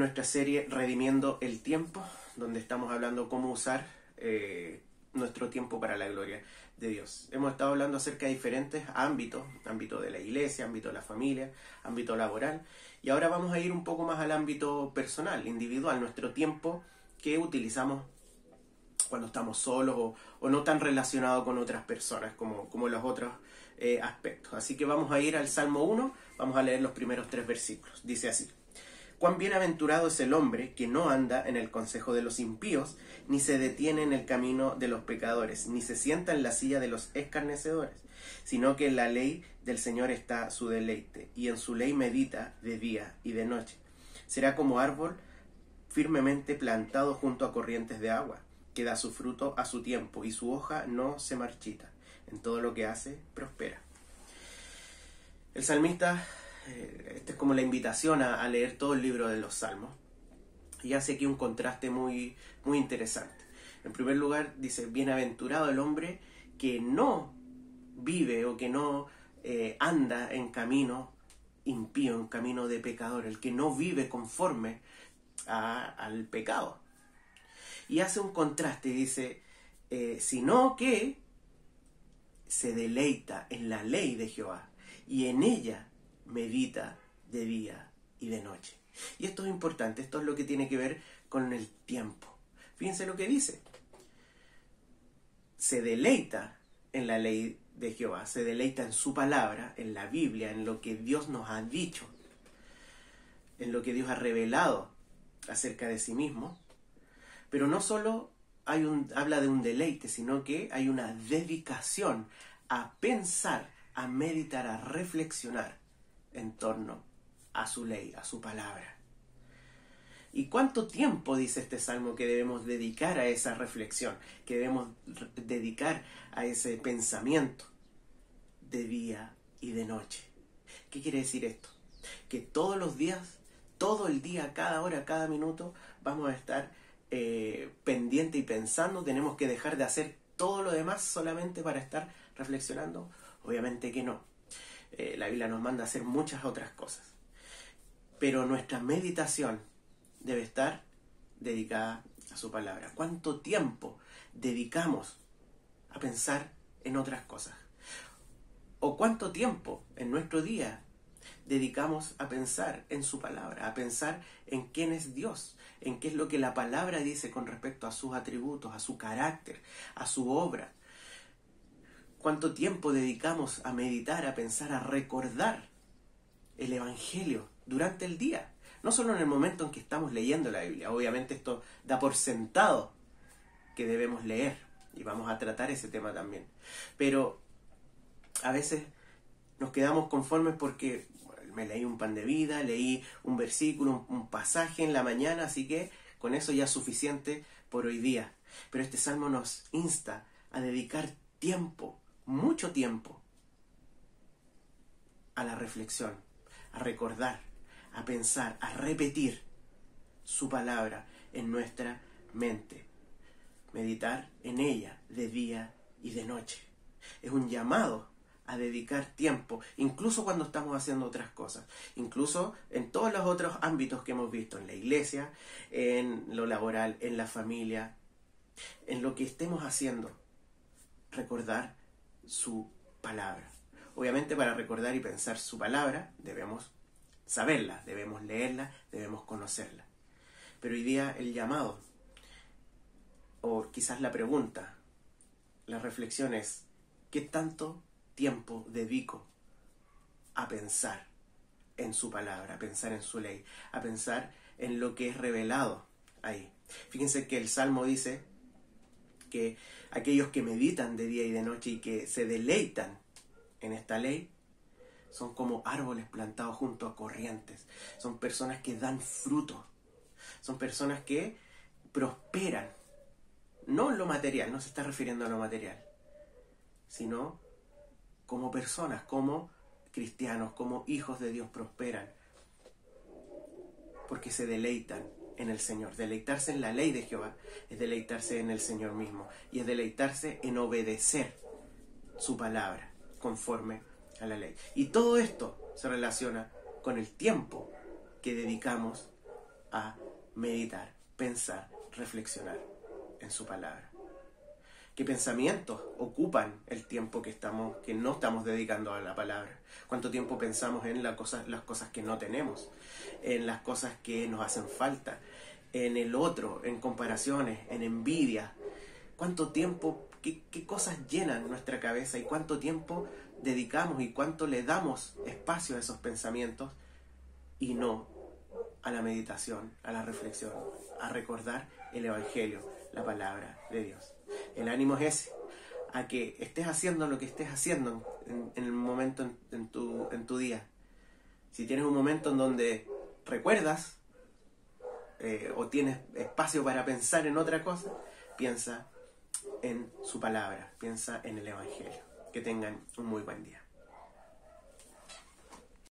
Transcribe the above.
nuestra serie Redimiendo el Tiempo, donde estamos hablando cómo usar nuestro tiempo para la gloria de Dios. Hemos estado hablando acerca de diferentes ámbitos, ámbito de la iglesia, ámbito de la familia, ámbito laboral, y ahora vamos a ir un poco más al ámbito personal, individual, nuestro tiempo que utilizamos cuando estamos solos o no tan relacionados con otras personas como los otros aspectos. Así que vamos a ir al Salmo 1, vamos a leer los primeros 3 versículos. Dice así: Cuán bienaventurado es el hombre que no anda en el consejo de los impíos, ni se detiene en el camino de los pecadores, ni se sienta en la silla de los escarnecedores, sino que en la ley del Señor está su deleite, y en su ley medita de día y de noche. Será como árbol firmemente plantado junto a corrientes de agua, que da su fruto a su tiempo, y su hoja no se marchita. En todo lo que hace, prospera. El salmista, esta es como la invitación a leer todo el libro de los Salmos, y hace aquí un contraste muy interesante. En primer lugar, dice: bienaventurado el hombre que no vive o que no anda en camino impío, en camino de pecador, el que no vive conforme al pecado. Y hace un contraste y dice, sino que se deleita en la ley de Jehová, y en ella medita de día y de noche. Y esto es importante, esto es lo que tiene que ver con el tiempo. Fíjense lo que dice: se deleita en la ley de Jehová, se deleita en su palabra, en la Biblia, en lo que Dios nos ha dicho, en lo que Dios ha revelado acerca de sí mismo. Pero no solo habla de un deleite, sino que hay una dedicación a pensar, a meditar, a reflexionar en torno a su ley, a su palabra. ¿Y cuánto tiempo dice este salmo que debemos dedicar a esa reflexión, que debemos dedicar a ese pensamiento de día y de noche? ¿Qué quiere decir esto? Que todos los días, todo el día, cada hora, cada minuto, vamos a estar pendiente y pensando. ¿Tenemos que dejar de hacer todo lo demás solamente para estar reflexionando? Obviamente que no. La Biblia nos manda a hacer muchas otras cosas, pero nuestra meditación debe estar dedicada a su palabra. ¿Cuánto tiempo dedicamos a pensar en otras cosas? ¿O cuánto tiempo en nuestro día dedicamos a pensar en su palabra, a pensar en quién es Dios, en qué es lo que la palabra dice con respecto a sus atributos, a su carácter, a su obra? ¿Cuánto tiempo dedicamos a meditar, a pensar, a recordar el Evangelio durante el día? No solo en el momento en que estamos leyendo la Biblia. Obviamente esto da por sentado que debemos leer, y vamos a tratar ese tema también. Pero a veces nos quedamos conformes porque me leí un pan de vida, leí un versículo, un pasaje en la mañana, así que con eso ya es suficiente por hoy día. Pero este salmo nos insta a dedicar tiempo, mucho tiempo, a la reflexión, a recordar, a pensar, a repetir su palabra en nuestra mente, meditar en ella de día y de noche. Es un llamado a dedicar tiempo, incluso cuando estamos haciendo otras cosas, incluso en todos los otros ámbitos que hemos visto, en la iglesia, en lo laboral, en la familia, en lo que estemos haciendo, recordar su palabra. Obviamente, para recordar y pensar su palabra debemos saberla, debemos leerla, debemos conocerla. Pero hoy día el llamado, o quizás la pregunta, la reflexión es: ¿qué tanto tiempo dedico a pensar en su palabra, a pensar en su ley, a pensar en lo que es revelado ahí? Fíjense que el Salmo dice que aquellos que meditan de día y de noche y que se deleitan en esta ley son como árboles plantados junto a corrientes. Son personas que dan fruto. Son personas que prosperan. No en lo material, no se está refiriendo a lo material, sino como personas, como cristianos, como hijos de Dios, prosperan porque se deleitan en el Señor. Deleitarse en la ley de Jehová es deleitarse en el Señor mismo, y es deleitarse en obedecer su palabra conforme a la ley. Y todo esto se relaciona con el tiempo que dedicamos a meditar, pensar, reflexionar en su palabra. ¿Qué pensamientos ocupan el tiempo que no estamos dedicando a la palabra? ¿Cuánto tiempo pensamos en las cosas que no tenemos? En las cosas que nos hacen falta, en el otro, en comparaciones, en envidia. ¿Cuánto tiempo, qué cosas llenan nuestra cabeza y cuánto tiempo dedicamos y cuánto le damos espacio a esos pensamientos y no a la meditación, a la reflexión, a recordar el Evangelio, la palabra de Dios? El ánimo es ese, a que estés haciendo lo que estés haciendo en el momento en tu día. Si tienes un momento en donde recuerdas o tienes espacio para pensar en otra cosa, piensa en su palabra, piensa en el Evangelio. Que tengan un muy buen día.